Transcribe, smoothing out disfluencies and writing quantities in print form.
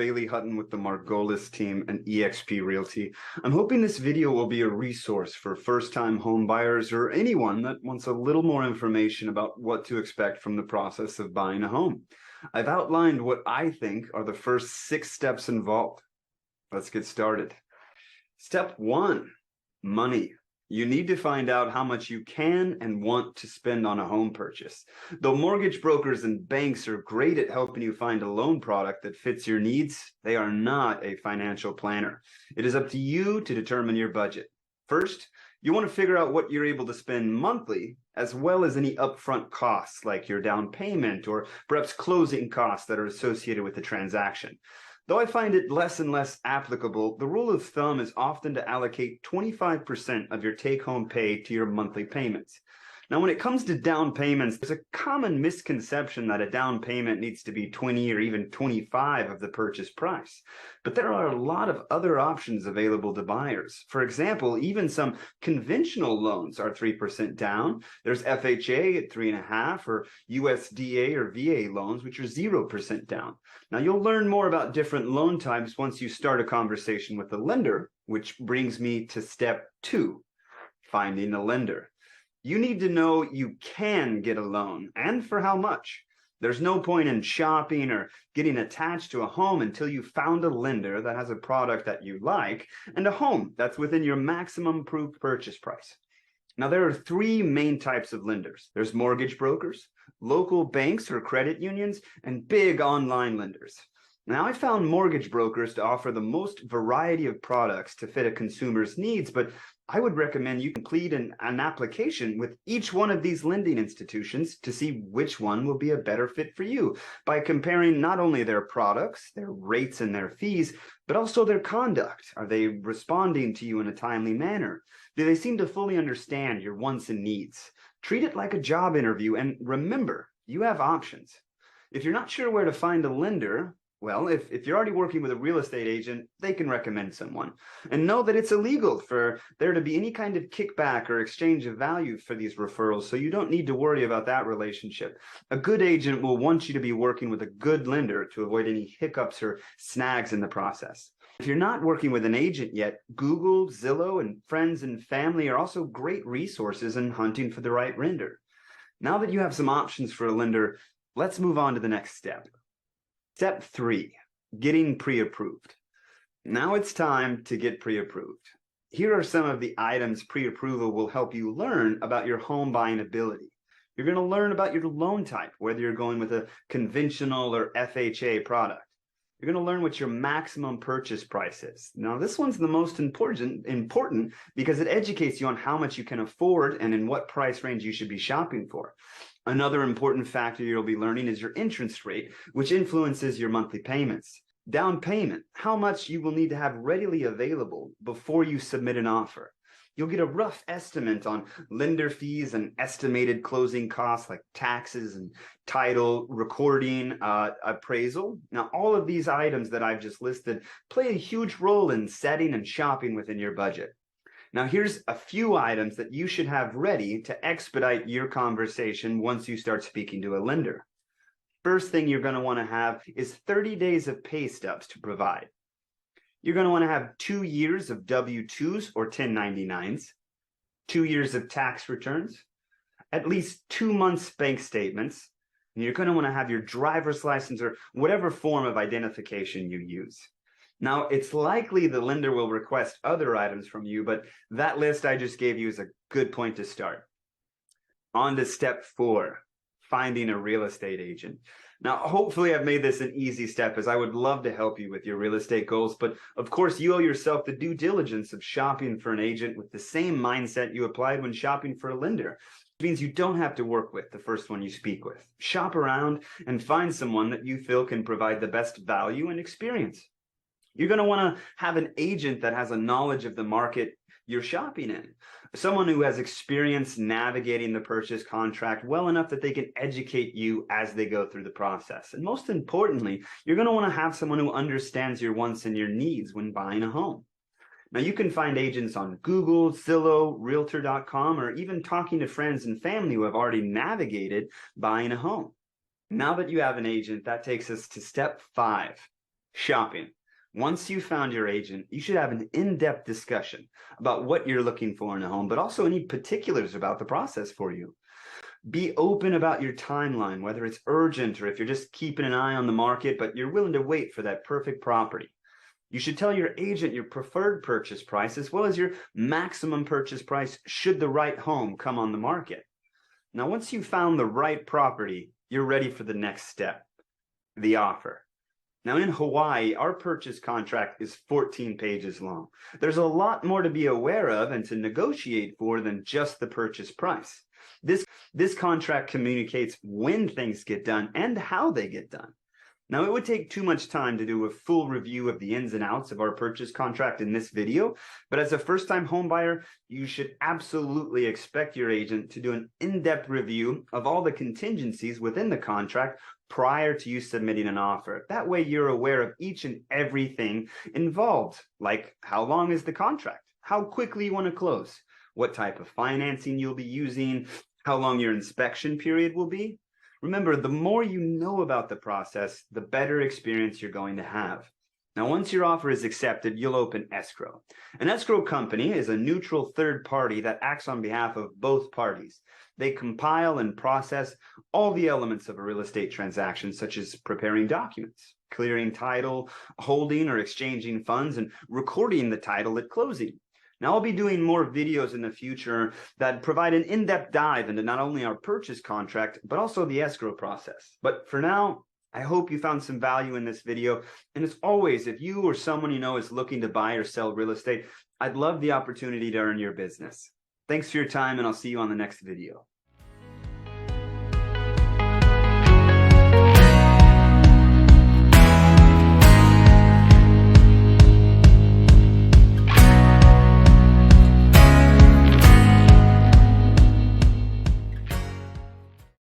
Bailey Hutton with the Margolis Team and eXp Realty. I'm hoping this video will be a resource for first-time home buyers or anyone that wants a little more information about what to expect from the process of buying a home. I've outlined what I think are the first 6 steps involved. Let's get started. Step 1, money. You need to find out how much you can and want to spend on a home purchase. Though mortgage brokers and banks are great at helping you find a loan product that fits your needs, they are not a financial planner. It is up to you to determine your budget. First, you want to figure out what you're able to spend monthly, as well as any upfront costs like your down payment or perhaps closing costs that are associated with the transaction. Though I find it less and less applicable, the rule of thumb is often to allocate 25% of your take-home pay to your monthly payments. Now, when it comes to down payments, there's a common misconception that a down payment needs to be 20 or even 25 of the purchase price. But there are a lot of other options available to buyers. For example, even some conventional loans are 3% down. There's FHA at 3.5%, or USDA or VA loans, which are 0% down. Now, you'll learn more about different loan types once you start a conversation with a lender, which brings me to step 2, finding a lender. You need to know you can get a loan and for how much. There's no point in shopping or getting attached to a home until you found a lender that has a product that you like and a home that's within your maximum approved purchase price. Now, there are 3 main types of lenders. There's mortgage brokers, local banks or credit unions, and big online lenders. Now, I found mortgage brokers to offer the most variety of products to fit a consumer's needs, but I would recommend you complete an application with each one of these lending institutions to see which one will be a better fit for you by comparing not only their products, their rates and their fees, but also their conduct. Are they responding to you in a timely manner? Do they seem to fully understand your wants and needs? Treat it like a job interview, and remember, you have options. If you're not sure where to find a lender, well, if you're already working with a real estate agent, they can recommend someone. And know that it's illegal for there to be any kind of kickback or exchange of value for these referrals, so you don't need to worry about that relationship. A good agent will want you to be working with a good lender to avoid any hiccups or snags in the process. If you're not working with an agent yet, Google, Zillow, and friends and family are also great resources in hunting for the right lender. Now that you have some options for a lender, let's move on to the next step. Step 3, getting pre-approved. Now it's time to get pre-approved. Here are some of the items pre-approval will help you learn about your home buying ability. You're going to learn about your loan type, whether you're going with a conventional or FHA product. You're going to learn what your maximum purchase price is. Now, this one's the most important because it educates you on how much you can afford and in what price range you should be shopping for. Another important factor you'll be learning is your interest rate, which influences your monthly payments. Down payment, how much you will need to have readily available before you submit an offer. You'll get a rough estimate on lender fees and estimated closing costs like taxes and title, recording, appraisal. Now, all of these items that I've just listed play a huge role in setting and shopping within your budget. Now, here's a few items that you should have ready to expedite your conversation once you start speaking to a lender. First thing you're going to want to have is 30 days of pay stubs to provide. You're going to want to have 2 years of W-2s or 1099s, 2 years of tax returns, at least 2 months bank statements, and you're going to want to have your driver's license or whatever form of identification you use. Now, it's likely the lender will request other items from you, but that list I just gave you is a good point to start. On to step 4, finding a real estate agent. Now, hopefully I've made this an easy step, as I would love to help you with your real estate goals, but of course you owe yourself the due diligence of shopping for an agent with the same mindset you applied when shopping for a lender. It means you don't have to work with the first one you speak with. Shop around and find someone that you feel can provide the best value and experience. You're going to want to have an agent that has a knowledge of the market you're shopping in, someone who has experience navigating the purchase contract well enough that they can educate you as they go through the process. And most importantly, you're going to want to have someone who understands your wants and your needs when buying a home. Now, you can find agents on Google, Zillow, Realtor.com, or even talking to friends and family who have already navigated buying a home. Now that you have an agent, that takes us to step 5, Shopping. Once you found your agent, you should have an in-depth discussion about what you're looking for in a home, but also any particulars about the process for you. Be open about your timeline, whether it's urgent or if you're just keeping an eye on the market, but you're willing to wait for that perfect property. You should tell your agent your preferred purchase price as well as your maximum purchase price should the right home come on the market. Now, once you've found the right property, you're ready for the next step, the offer. Now, in Hawaii, our purchase contract is 14 pages long. There's a lot more to be aware of and to negotiate for than just the purchase price. This contract communicates when things get done and how they get done. Now, it would take too much time to do a full review of the ins and outs of our purchase contract in this video, but as a first-time home buyer, you should absolutely expect your agent to do an in-depth review of all the contingencies within the contract prior to you submitting an offer. That way, you're aware of each and everything involved, like how long is the contract, how quickly you want to close, what type of financing you'll be using, how long your inspection period will be. Remember, the more you know about the process, the better experience you're going to have. Now, once your offer is accepted, you'll open escrow. An escrow company is a neutral third party that acts on behalf of both parties. They compile and process all the elements of a real estate transaction, such as preparing documents, clearing title, holding or exchanging funds, and recording the title at closing. Now, I'll be doing more videos in the future that provide an in-depth dive into not only our purchase contract, but also the escrow process. But for now, I hope you found some value in this video. And as always, if you or someone you know is looking to buy or sell real estate, I'd love the opportunity to earn your business. Thanks for your time, and I'll see you on the next video.